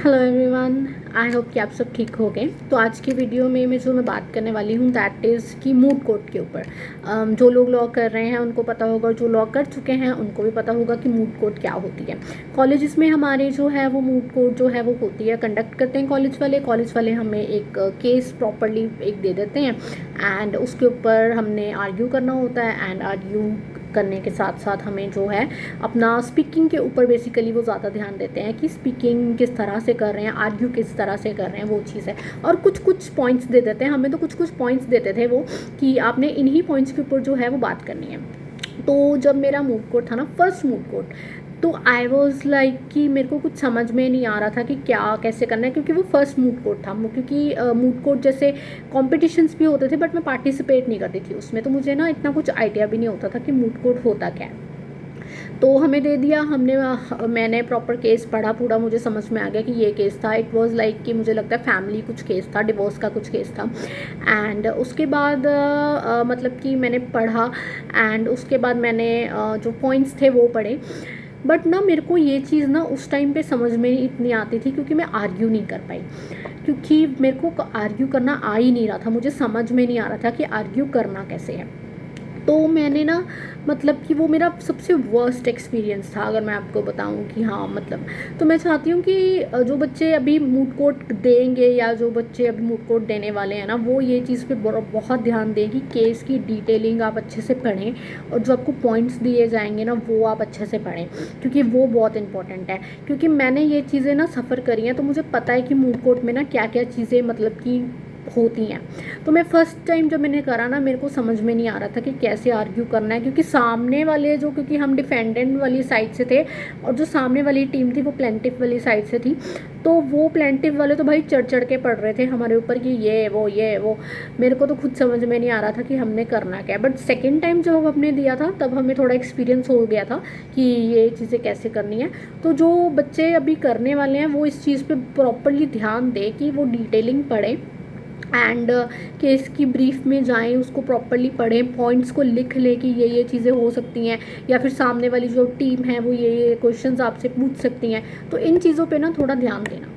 Hello everyone, I hope कि आप सब ठीक हो गए। तो आज की वीडियो में मैं बात करने वाली हूँ दैट इज़ कि मूड कोर्ट के ऊपर। जो लोग लॉ कर रहे हैं उनको पता होगा, जो लॉ कर चुके हैं उनको भी पता होगा कि मूड कोर्ट क्या होती है। कॉलेजेस में हमारे जो है वो मूड कोर्ट जो है वो होती है, कंडक्ट करते हैं कॉलेज वाले हमें एक केस प्रॉपरली एक दे देते हैं एंड उसके ऊपर हमने आर्ग्यू करना होता है। एंड आर्ग्यू करने के साथ साथ हमें जो है अपना स्पीकिंग के ऊपर बेसिकली वो ज़्यादा ध्यान देते हैं कि स्पीकिंग किस तरह से कर रहे हैं, आर्ग्यू किस तरह से कर रहे हैं, वो चीज़ है। और कुछ पॉइंट्स दे देते हैं हमें, तो कुछ पॉइंट्स देते थे वो कि आपने इन्हीं पॉइंट्स के ऊपर जो है वो बात करनी है। तो जब मेरा मूड कोर्ट था ना, फर्स्ट मूड कोर्ट, तो आई वॉज लाइक कि मेरे को कुछ समझ में नहीं आ रहा था कि क्या कैसे करना है, क्योंकि वो फर्स्ट मूड कोर्ट था। क्योंकि मूड कोर्ट जैसे कॉम्पिटिशन्स भी होते थे बट मैं पार्टिसिपेट नहीं करती थी उसमें, तो मुझे ना इतना कुछ आइडिया भी नहीं होता था कि मूड कोर्ट होता क्या है। तो हमें दे दिया, मैंने प्रॉपर केस पढ़ा, पूरा मुझे समझ में आ गया कि ये केस था। इट वाज लाइक कि मुझे लगता है फैमिली कुछ केस था, डिवोर्स का कुछ केस था। एंड उसके बाद मतलब कि मैंने पढ़ा एंड उसके बाद मैंने जो पॉइंट्स थे वो पढ़े। बट ना मेरे को ये चीज़ ना उस टाइम पे समझ में इतनी आती थी क्योंकि मैं आर्ग्यू नहीं कर पाई, क्योंकि मेरे को आर्ग्यू करना आ ही नहीं रहा था। मुझे समझ में नहीं आ रहा था कि आर्ग्यू करना कैसे है। तो मैंने ना मतलब कि वो मेरा सबसे वर्स्ट एक्सपीरियंस था, अगर मैं आपको बताऊं कि हाँ मतलब। तो मैं चाहती हूँ कि जो बच्चे अभी मूड कोर्ट देंगे या जो बच्चे अभी मूड कोर्ट देने वाले हैं ना, वो ये चीज़ पे बहुत ध्यान दें कि केस की डिटेलिंग आप अच्छे से पढ़ें और जो आपको पॉइंट्स दिए जाएंगे ना वो आप अच्छे से पढ़ें, क्योंकि वो बहुत इंपॉर्टेंट है। क्योंकि मैंने ये चीज़ें ना सफ़र करी हैं, तो मुझे पता है कि मूड कोर्ट में ना क्या क्या चीज़ें मतलब कि होती हैं। तो मैं फर्स्ट टाइम जब मैंने करा ना, मेरे को समझ में नहीं आ रहा था कि कैसे आर्ग्यू करना है, क्योंकि सामने वाले जो, क्योंकि हम डिफेंडेंट वाली साइड से थे और जो सामने वाली टीम थी वो प्लेंटिफ वाली साइड से थी। तो वो प्लेंटिफ वाले तो भाई चढ़ चढ़ के पढ़ रहे थे हमारे ऊपर कि ये वो। मेरे को तो खुद समझ में नहीं आ रहा था कि हमने करना क्या है। बट सेकेंड टाइम जब हमने दिया था तब हमें थोड़ा एक्सपीरियंस हो गया था कि ये चीज़ें कैसे करनी है। तो जो बच्चे अभी करने वाले हैं वो इस चीज़ पर प्रॉपरली ध्यान दें कि वो डिटेलिंग पढ़ें एंड केस की ब्रीफ में जाएं, उसको प्रॉपरली पढ़ें, पॉइंट्स को लिख लें कि ये चीज़ें हो सकती हैं, या फिर सामने वाली जो टीम है वो ये क्वेश्चंस आपसे पूछ सकती हैं। तो इन चीज़ों पे ना थोड़ा ध्यान देना।